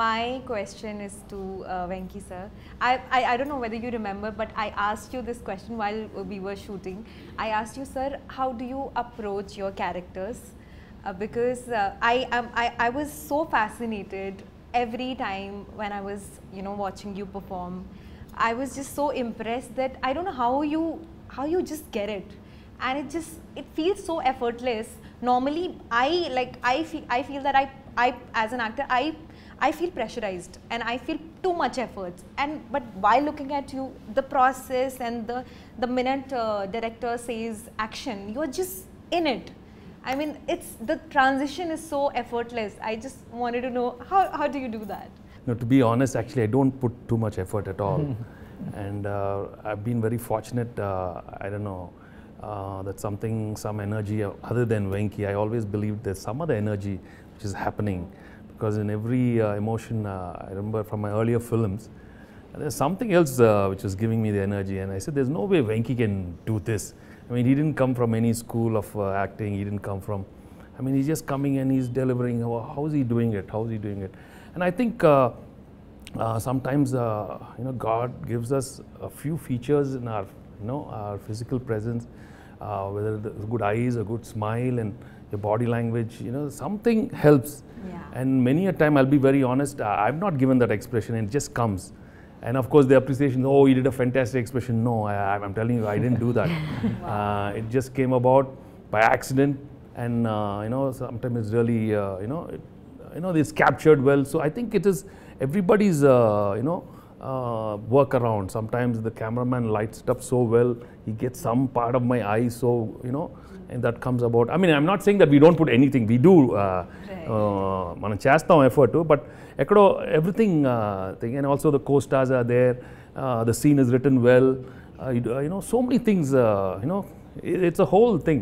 my question is to Venki sir. I don't know whether you remember, but I asked you this question while we were shooting. I asked you, sir, how do you approach your characters? Because I was so fascinated every time when I was watching you perform. I was just so impressed that I don't know how you just get it, and it feels so effortless. Normally, I feel that I as an actor I feel pressurized and I feel too much effort. But while looking at you, the process and the minute director says action, you're just in it. I mean, the transition is so effortless. I just wanted to know how do you do that? No, to be honest, actually, I don't put too much effort at all. And I've been very fortunate, I don't know, that some energy other than Venki. I always believed there's some other energy which is happening. Because in every emotion, I remember from my earlier films, there's something else which was giving me the energy. And I said, there's no way Venki can do this. I mean, he didn't come from any school of acting. He didn't come from, I mean, he's just coming and he's delivering. How is he doing it? How is he doing it? And I think sometimes, God gives us a few features in our, our physical presence, whether the good eyes, a good smile, and your body language, something helps. Yeah. And many a time, I'll be very honest, I've not given that expression, and it just comes. And of course, the appreciation, oh, you did a fantastic expression. No, I'm telling you, I didn't do that. Wow. It just came about by accident, and sometimes it's really, it's captured well. So I think it is everybody's, work around. Sometimes the cameraman lights it up so well, he gets some part of my eye, so, and that comes about. I mean, I'm not saying that we don't put anything. We do, మనం చేస్తాం effort too, but everything thing, and also the co-stars are there, the scene is written well, so many things, it's a whole thing.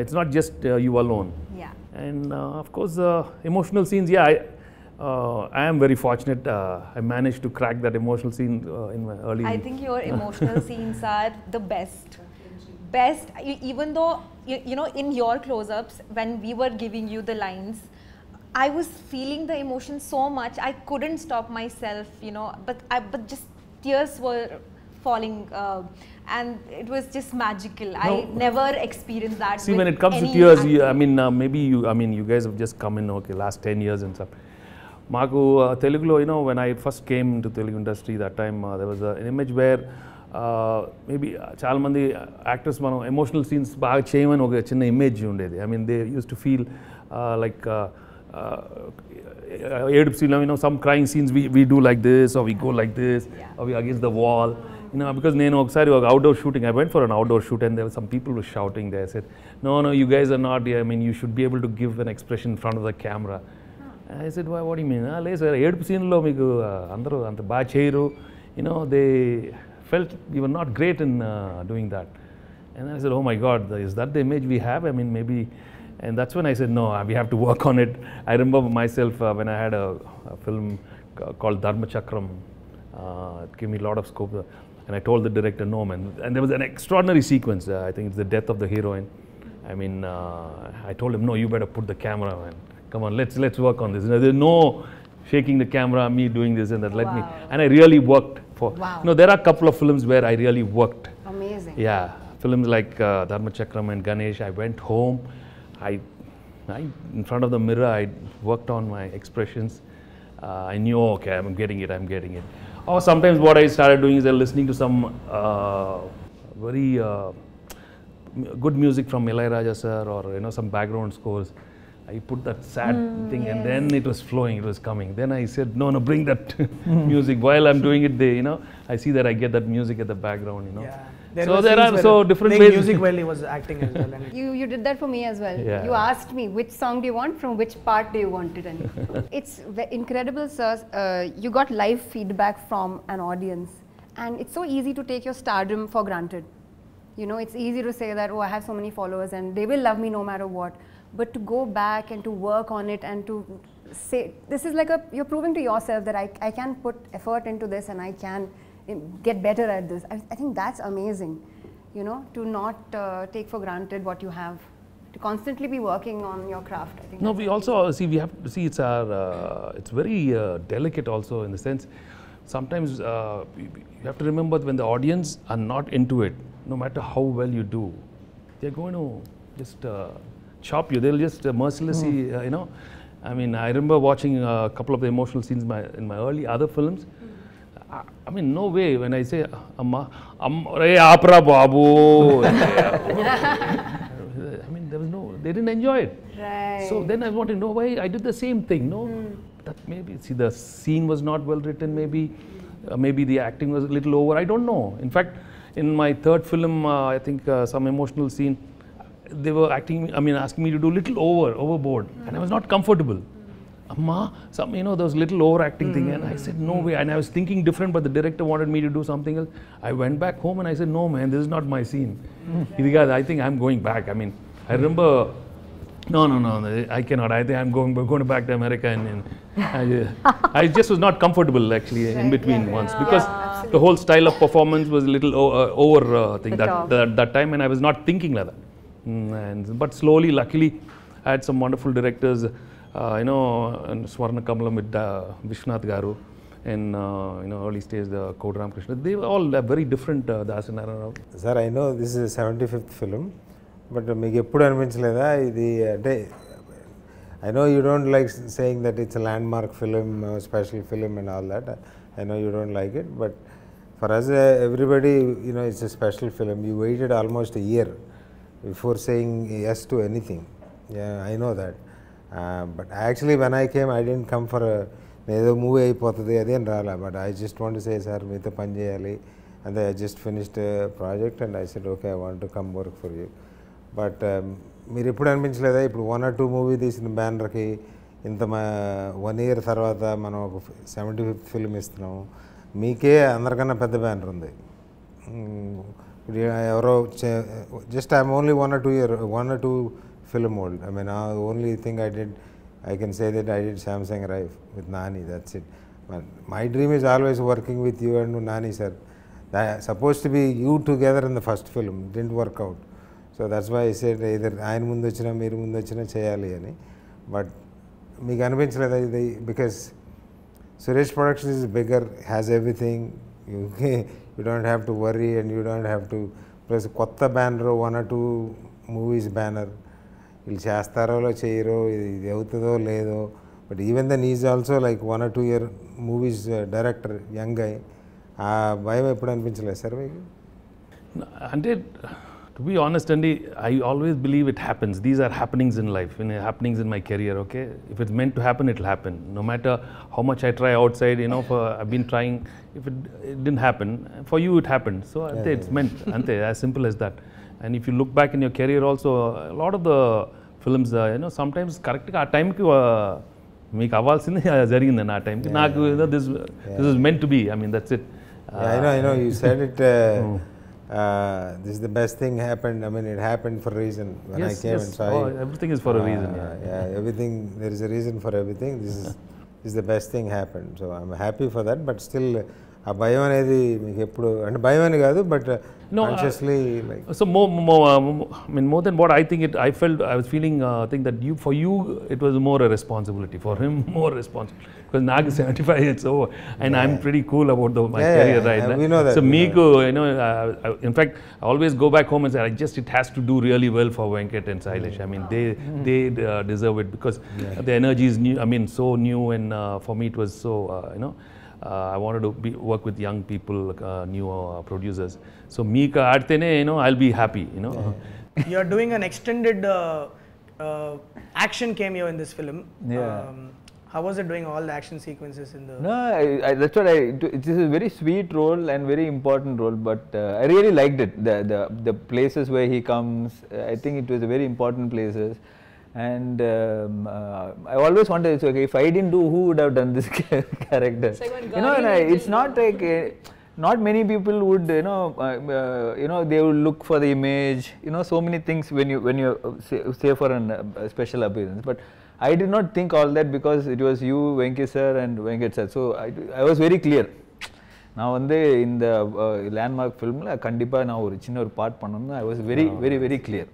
It's not just you alone. Yeah. And of course, emotional scenes, yeah, I am very fortunate. I managed to crack that emotional scene in my early... I think your emotional scenes are the best. Even though, in your close-ups, when we were giving you the lines, I was feeling the emotion so much, I couldn't stop myself, but just tears were falling, and it was just magical. No. I never experienced that. See, when it comes to tears, you guys have just come in, okay, last 10 years and stuff. Maku, Telugu, when I first came to Telugu industry, that time, there was an image where maybe చాలా మంది actors మనం emotional scenes బాగా చేయమని ఒక చిన్న image ఉండేది. I mean, they used to feel like ఏడుపు scene, some crying scenes we do like this, or we go like this, or we against the wall. Because నేను ఒకసారి ఒక outdoor shooting, I went for an outdoor shoot, and there were some people who were shouting there. I said, no, you guys are not, I mean, you should be able to give an expression in front of the camera. I said, what do you mean? లేదు sir ఏడుపు సీన్లో మీకు అందరూ అంత బాగా చేయరు. They felt we were not great in doing that. And I said, oh my God, is that the image we have? I mean, maybe, and that's when I said, no, we have to work on it. I remember myself when I had a film called Dharma Chakram. It gave me a lot of scope. And I told the director, no, man. And there was an extraordinary sequence. I think it's the death of the heroine. I mean, I told him, no, you better put the camera, man. Come on, let's work on this. There's no shaking the camera, me doing this and that. Let me. And I really worked for. Wow. There are a couple of films where I really worked. Amazing. Yeah, films like Dharma Chakram and Ganesh. I went home. I in front of the mirror, I worked on my expressions. I knew, okay, I'm getting it. Or sometimes what I started doing is listening to some very good music from Ilayaraja sir, or some background scores. I put that sad thing, and then it was flowing, it was coming. Then I said, no, bring that music. While I'm doing it, I see that I get that music at the background, Yeah. So there are so different ways. Music while he was acting as well. And you did that for me as well. Yeah. You asked me which song do you want, from which part do you want it. And it's incredible, sir. You got live feedback from an audience, and it's so easy to take your stardom for granted. It's easy to say that, oh, I have so many followers and they will love me no matter what. But to go back and to work on it and to say, this is like you're proving to yourself that I can put effort into this and I can get better at this. I think that's amazing, to not take for granted what you have, to constantly be working on your craft. I think. No, we also see, we have to see, it's very delicate also, in the sense sometimes you have to remember when the audience are not into it, no matter how well you do, they're going to just chop you. They'll just mercilessly, you know. I mean, I remember watching a couple of the emotional scenes in my early other films. I mean, no way when I say, Amma, Re Apra Babu. I mean, there was no, they didn't enjoy it. Right. So then I want to know why I did the same thing, no? That maybe, see, the scene was not well written, maybe, maybe the acting was a little over, I don't know. In fact, in my third film, I think some emotional scene, they were acting, I mean, asking me to do a little overboard, and I was not comfortable. Amma, some, you know, those little overacting thing, and I said, no way, and I was thinking different, but the director wanted me to do something else. I went back home and I said, no man, this is not my scene. Because I think I'm going back. I mean, I remember, no, I cannot. I think I'm going back to America, and I just was not comfortable actually in between once, because the whole style of performance was a little over thing that time, and I was not thinking like that. But slowly, luckily, I had some wonderful directors. You know, and Swarna Kamalam with Vishwanath Garu, and you know, early stage the Kodram Krishna. They were all very different. Das and Narana. Sir, I know this is a 75th film, but meeku eppudu anpinchaleda idi ante I know you don't like saying that it's a landmark film, special film and all that. I know you don't like it, but for us, everybody, you know, it's a special film. You waited almost a year before saying yes to anything. Yeah, I know that. But actually, when I came, I didn't come for a movie but I just want to say, sir, meeto pani cheyali, and I just finished a project, and I said, okay, I want to come work for you. But మీరు ఎప్పుడు అనిపించలేదా ఇప్పుడు 1 or 2 movie తీసిన బ్యానర్కి ఇంత 1 year తర్వాత మనం ఒక 75th film ఇస్తున్నాము, మీకే అందరికన్నా పెద్ద బ్యానర్ ఉంది. ఎవరో just I'm only 1 or 2 film old. I mean, the only thing I can say that I did Samsung Rife with Nani, that's it. But my dream is always working with you and Nani, sir. That supposed to be you together in the first film, didn't work out. So that's why I said either ఆయన ముందు వచ్చినా మీరు ముందు వచ్చినా చేయాలి అని. But మీకు అనిపించలేదా ఇది, because Suresh Productions is bigger, has everything, you don't have to worry and you don't have to, plus కొత్త బ్యానర్ 1 or 2 movies banner, వీళ్ళు చేస్తారో చేయరో, ఇది అవుతుందో లేదో, but even then is also like 1 or 2 year movies director, young guy. ఆ భయం ఎప్పుడు అనిపించలేదు సార్ మీకు? అంటే to be honest, Andy, I always believe it happens. These are happenings in life, happenings in my career, okay? If it's meant to happen, it'll happen. No matter how much I try outside, you know, I've been trying, if it didn't happen, for you it happened. So it's meant, ante, as simple as that. And if you look back in your career also, a lot of the films, you know, sometimes correct ఆ టైంకి మీకు అవ్వాల్సింది జరిగింది. ఆ టైంకి నాకు this is meant to be. I mean, that's it. I know you said it. This is the best thing happened. I mean, it happened for a reason. When I came and saw it, everything is for a reason. Yeah, everything, there is a reason for everything. This is the best thing happened. So I'm happy for that. But still, ఆ భయం అనేది మీకు ఎప్పుడు, అంటే భయం అని కాదు, but consciously like. So I mean, more than what I think, I was feeling think that for you it was more a responsibility, for him more responsible, because Nag is 75, it's over, and I'm pretty cool about my career right now. We know that. So Meeku, you know, in fact, I always go back home and say, it has to do really well for Venkat and Sailesh. I mean, they deserve it, because the energy is new. I mean, so new, and for me it was so, you know. I wanted to work with young people, new producers. So Meeka aadtene, you know, I'll be happy, you know. You're doing an extended action cameo in this film. How was it doing all the action sequences in the... No, that's what it is a very sweet role and very important role, but I really liked it. The places where he comes, I think it was a very important places. And I always wanted, okay, if I didn't do, who would have done this character? You know, and it's not like not many people would, you know, they would look for the image, you know, so many things when you say for a special appearance. But I did not think all that, because it was you, Venki sir, and Venkat sir. So I was very clear. Now in the landmark film, kandipa na oru chinna oru part pannanum, I was very clear.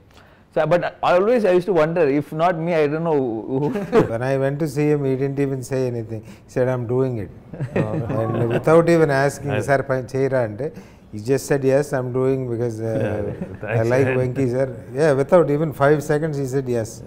So So, but I used to wonder, if not me, I don't know who. When I went to see him, he didn't even say anything. He said, I'm doing it. And without even asking, sir, cheyra ante, he just said, yes, I'm doing because I like Venki, sir. Yeah, without even 5 seconds, he said yes.